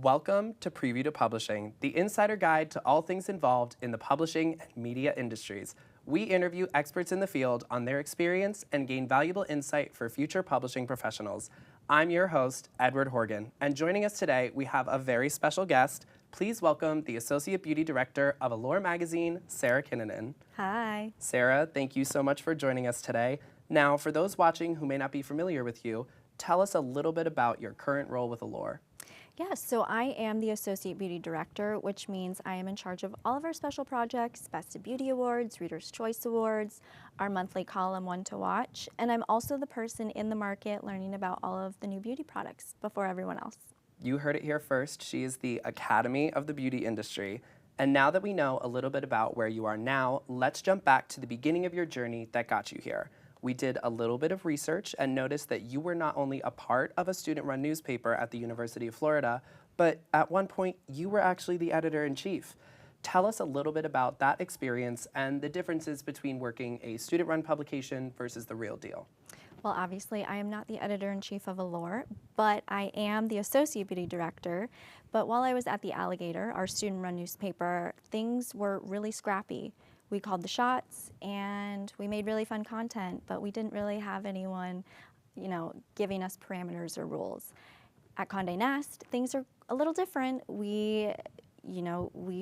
Welcome to Preview to Publishing, the insider guide to all things involved in the publishing and media industries. We interview experts in the field on their experience and gain valuable insight for future publishing professionals. I'm your host, Edward Horgan, and joining us today, we have a very special guest. Please welcome the Associate Beauty Director of Allure magazine, Sarah Kinnunen. Hi. Sarah, thank you so much for joining us today. Now, for those watching who may not be familiar with you, tell us a little bit about your current role with Allure. Yes, so I am the Associate Beauty Director, which means I am in charge of all of our special projects, Best of Beauty Awards, Reader's Choice Awards, our monthly column One to Watch, and I'm also the person in the market learning about all of the new beauty products before everyone else. You heard it here first. She is the Academy of the beauty industry. And now that we know a little bit about where you are now, let's jump back to the beginning of your journey that got you here. We did a little bit of research and noticed that you were not only a part of a student-run newspaper at the University of Florida, but at one point you were actually the editor-in-chief. Tell us a little bit about that experience and the differences between working a student-run publication versus the real deal. Well, obviously, I am not the editor-in-chief of Allure, but I am the Associate Beauty Director. But while I was at the Alligator, our student-run newspaper, things were really scrappy. We called the shots and we made really fun content, but we didn't really have anyone, giving us parameters or rules. At Condé Nast, things are a little different. We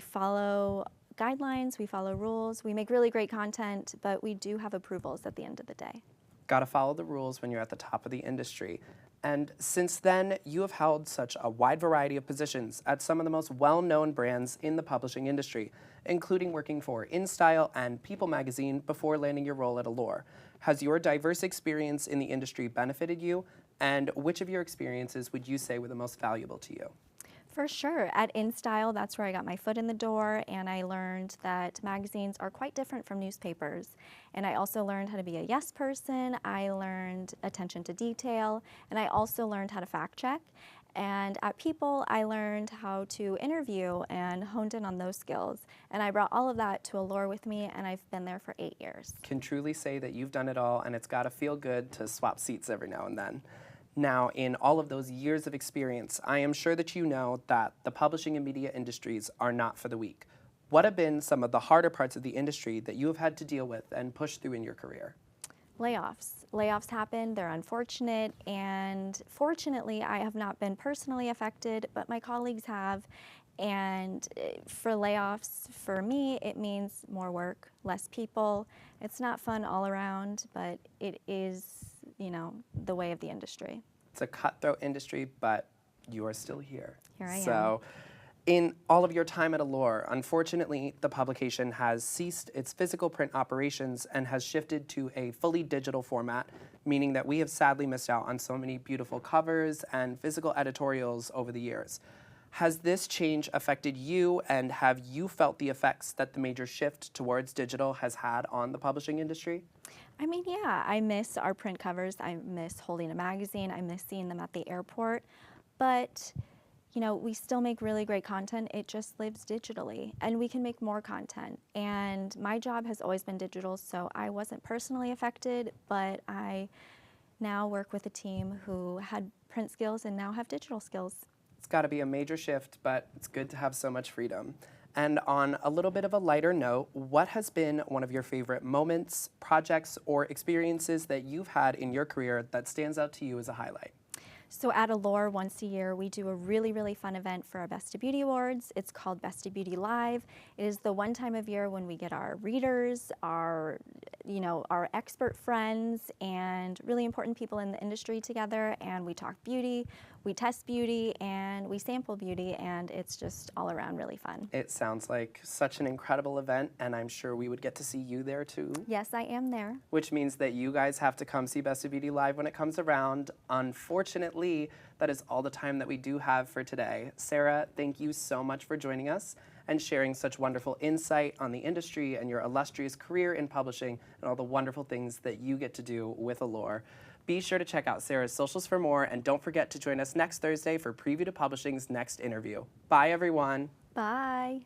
follow guidelines, we follow rules, we make really great content, but we do have approvals at the end of the day. Gotta follow the rules when you're at the top of the industry. And since then, you have held such a wide variety of positions at some of the most well-known brands in the publishing industry, including working for InStyle and People magazine before landing your role at Allure. Has your diverse experience in the industry benefited you? And which of your experiences would you say were the most valuable to you? For sure. At InStyle, that's where I got my foot in the door, and I learned that magazines are quite different from newspapers. And I also learned how to be a yes person, I learned attention to detail, and I also learned how to fact check. And at People, I learned how to interview and honed in on those skills. And I brought all of that to Allure with me, and I've been there for 8 years. Can truly say that you've done it all, and it's gotta feel good to swap seats every now and then. Now, in all of those years of experience, I am sure that you know that the publishing and media industries are not for the weak. What have been some of the harder parts of the industry that you have had to deal with and push through in your career? Layoffs. Layoffs happen, they're unfortunate, and fortunately I have not been personally affected, but my colleagues have. And for layoffs, for me, it means more work, less people. It's not fun all around, but it is, the way of the industry. It's a cutthroat industry, but you are still here. Here I am. So, in all of your time at Allure, unfortunately, the publication has ceased its physical print operations and has shifted to a fully digital format, meaning that we have sadly missed out on so many beautiful covers and physical editorials over the years. Has this change affected you, and have you felt the effects that the major shift towards digital has had on the publishing industry? I mean, yeah, I miss our print covers. I miss holding a magazine. I miss seeing them at the airport. But, we still make really great content. It just lives digitally, and we can make more content. And my job has always been digital, so I wasn't personally affected, but I now work with a team who had print skills and now have digital skills. It's got to be a major shift, but it's good to have so much freedom. And on a little bit of a lighter note, what has been one of your favorite moments, projects, or experiences that you've had in your career that stands out to you as a highlight? So at Allure, once a year, we do a really, really fun event for our Best of Beauty Awards. It's called Best of Beauty Live. It is the one time of year when we get our readers, our expert friends, and really important people in the industry together, and we talk beauty, we test beauty, and we sample beauty, and it's just all around really fun. It sounds like such an incredible event, and I'm sure we would get to see you there too. Yes, I am there. Which means that you guys have to come see Best of Beauty Live when it comes around. Unfortunately, that is all the time that we do have for today. Sarah, thank you so much for joining us and sharing such wonderful insight on the industry and your illustrious career in publishing and all the wonderful things that you get to do with Allure. Be sure to check out Sarah's socials for more, and don't forget to join us next Thursday for Preview to Publishing's next interview. Bye, everyone. Bye.